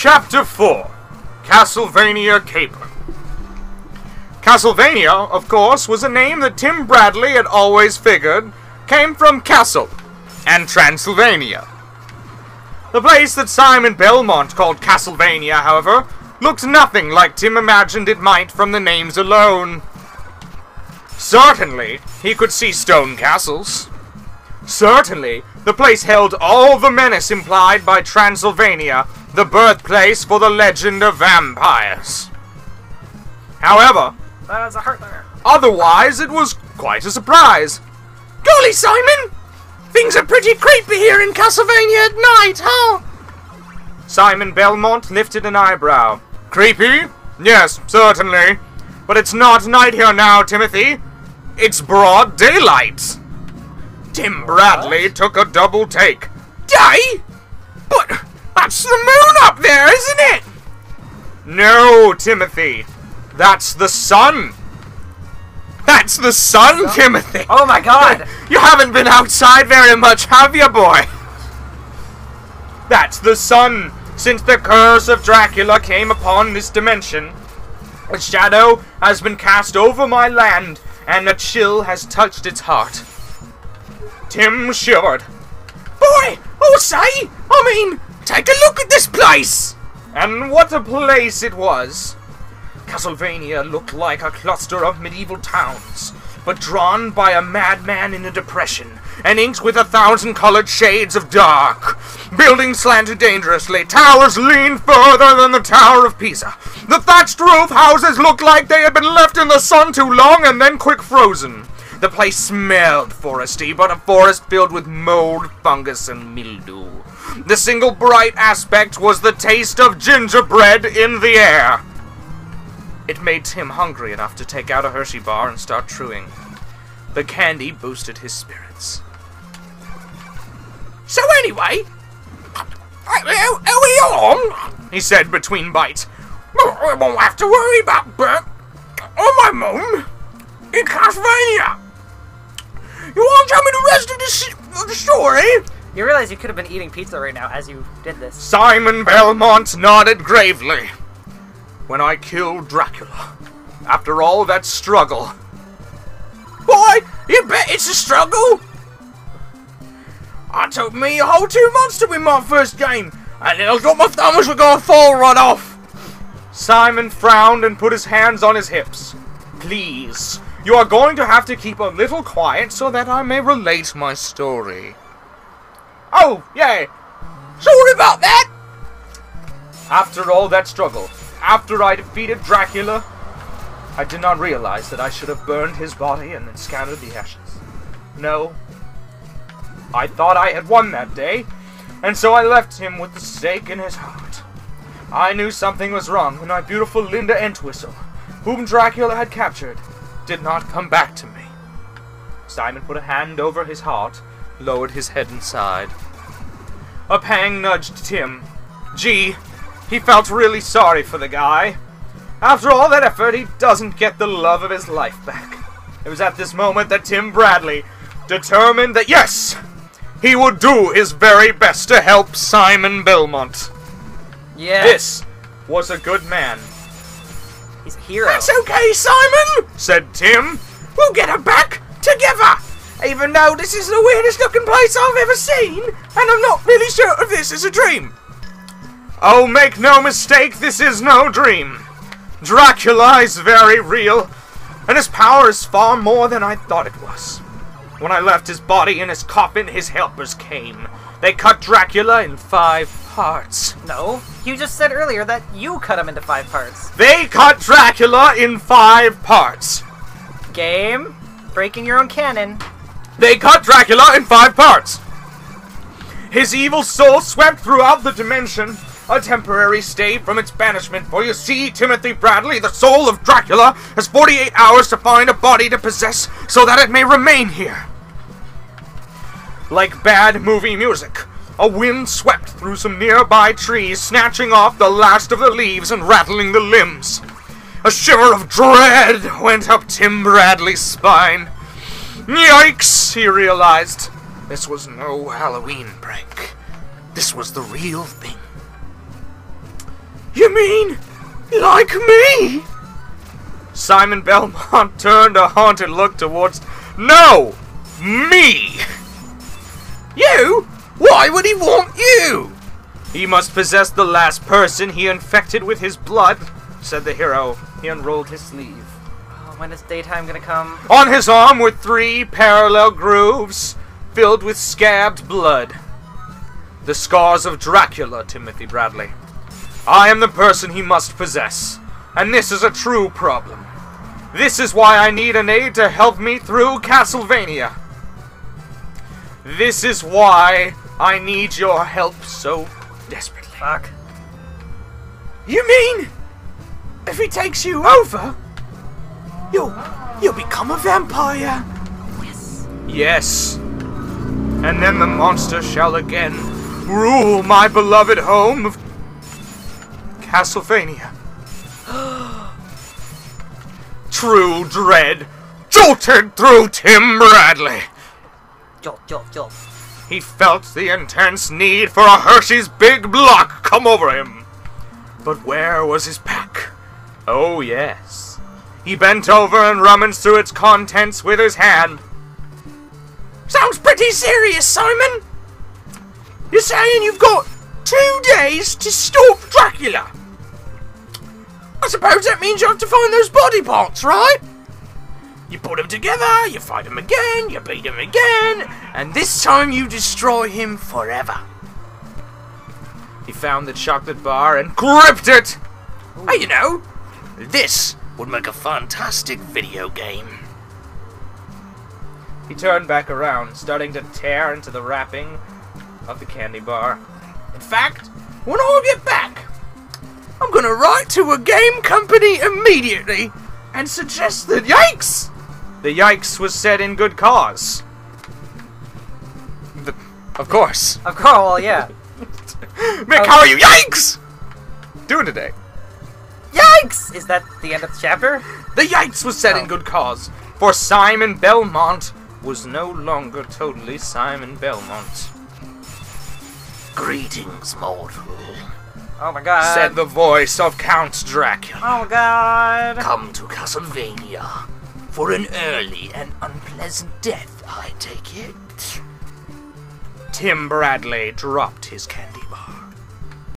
Chapter 4, Castlevania Caper. Castlevania, of course, was a name that Tim Bradley had always figured came from Castle and Transylvania. The place that Simon Belmont called Castlevania, however, looked nothing like Tim imagined it might from the names alone. Certainly, he could see stone castles. Certainly, the place held all the menace implied by Transylvania, the birthplace for the legend of vampires. However, There's a heart there. Otherwise, it was quite a surprise. Golly, Simon! Things are pretty creepy here in Castlevania at night, huh? Simon Belmont lifted an eyebrow. Creepy? Yes, certainly. But it's not night here now, Timothy. It's broad daylight. Tim Bradley took a double take. Day? But that's the moon up there, isn't it? No, Timothy. That's the sun. That's the sun, Timothy. Oh my god. You haven't been outside very much, have you, boy? That's the sun. Since the curse of Dracula came upon this dimension, a shadow has been cast over my land, and a chill has touched its heart. Tim shivered. Boy, oh say, take a look at this place! And what a place it was. Castlevania looked like a cluster of medieval towns, but drawn by a madman in a depression, and inked with 1,000-colored shades of dark. Buildings slanted dangerously, towers leaned further than the Tower of Pisa. The thatched roof houses looked like they had been left in the sun too long and then quick frozen. The place smelled foresty, but a forest filled with mold, fungus, and mildew. The single bright aspect was the taste of gingerbread in the air. It made Tim hungry enough to take out a Hershey bar and start chewing. The candy boosted his spirits. So anyway, are we on? He said between bites. I won't have to worry about Bert or my mum in Castlevania. You want to tell me the rest of the story? You realize you could have been eating pizza right now as you did this. Simon Belmont nodded gravely. When I killed Dracula, after all that struggle. Boy, you bet it's a struggle! It took me a whole 2 months to win my first game, and then I thought my thumbs were gonna fall right off. Simon frowned and put his hands on his hips. Please, you are going to have to keep a little quiet so that I may relate my story. Oh, yay! Sorry about that! After all that struggle, after I defeated Dracula, I did not realize that I should have burned his body and then scattered the ashes. No. I thought I had won that day, and so I left him with the stake in his heart. I knew something was wrong when my beautiful Linda Entwistle, whom Dracula had captured, did not come back to me. Simon put a hand over his heart, lowered his head and sighed. A pang nudged Tim. Gee, he felt really sorry for the guy. After all that effort, he doesn't get the love of his life back. It was at this moment that Tim Bradley determined that, yes, he would do his very best to help Simon Belmont. Yeah. This was a good man. He's a hero. That's okay, Simon, said Tim. We'll get her back together. Even though this is the weirdest looking place I've ever seen, and I'm not really sure if this is a dream. Oh, make no mistake, this is no dream. Dracula is very real, and his power is far more than I thought it was. When I left his body in his coffin, his helpers came. They cut Dracula in 5 parts. No, you just said earlier that you cut him into 5 parts. They cut Dracula in 5 parts. Game, breaking your own canon. They cut Dracula in 5 parts. His evil soul swept throughout the dimension, a temporary stay from its banishment, for you see, Timothy Bradley, the soul of Dracula, has 48 hours to find a body to possess so that it may remain here. Like bad movie music, a wind swept through some nearby trees, snatching off the last of the leaves and rattling the limbs. A shiver of dread went up Tim Bradley's spine. Yikes, he realized. This was no Halloween prank. This was the real thing. You mean, like me? Simon Belmont turned a haunted look towards... No! Me! You? Why would he want you? He must possess the last person he infected with his blood, said the hero. He unrolled his sleeve. Oh, when is daytime gonna come? On his arm were 3 parallel grooves filled with scabbed blood. The scars of Dracula, Timothy Bradley. I am the person he must possess, and this is a true problem. This is why I need an aid to help me through Castlevania. This is why I need your help so desperately. Fuck. You mean, if he takes you over, you'll become a vampire? Yes. Yes. And then the monster shall again rule my beloved home of Castlevania. True dread jolted through Tim Bradley. Jolt. He felt the intense need for a Hershey's Big Block come over him. But where was his pack? Oh, yes. He bent over and rummaged through its contents with his hand. Sounds pretty serious, Simon. You're saying you've got 2 days to stop Dracula. I suppose that means you have to find those body parts, right? You put them together, you fight him again, you beat him again, and this time you destroy him forever. He found the chocolate bar and gripped it. Hey, you know, this would make a fantastic video game. He turned back around, starting to tear into the wrapping of the candy bar. In fact, when I get back, I'm gonna write to a game company immediately and suggest that yikes! The yikes was said in good cause. Of course. Of course, well, yeah. Mick, how are you? Yikes! Doing today. Yikes! Is that the end of the chapter? The yikes was said in good cause, for Simon Belmont was no longer totally Simon Belmont. Greetings, mortal. Oh my god. Said the voice of Count Dracula. Oh god. Come to Castlevania for an early and unpleasant death, I take it. Tim Bradley dropped his candy bar.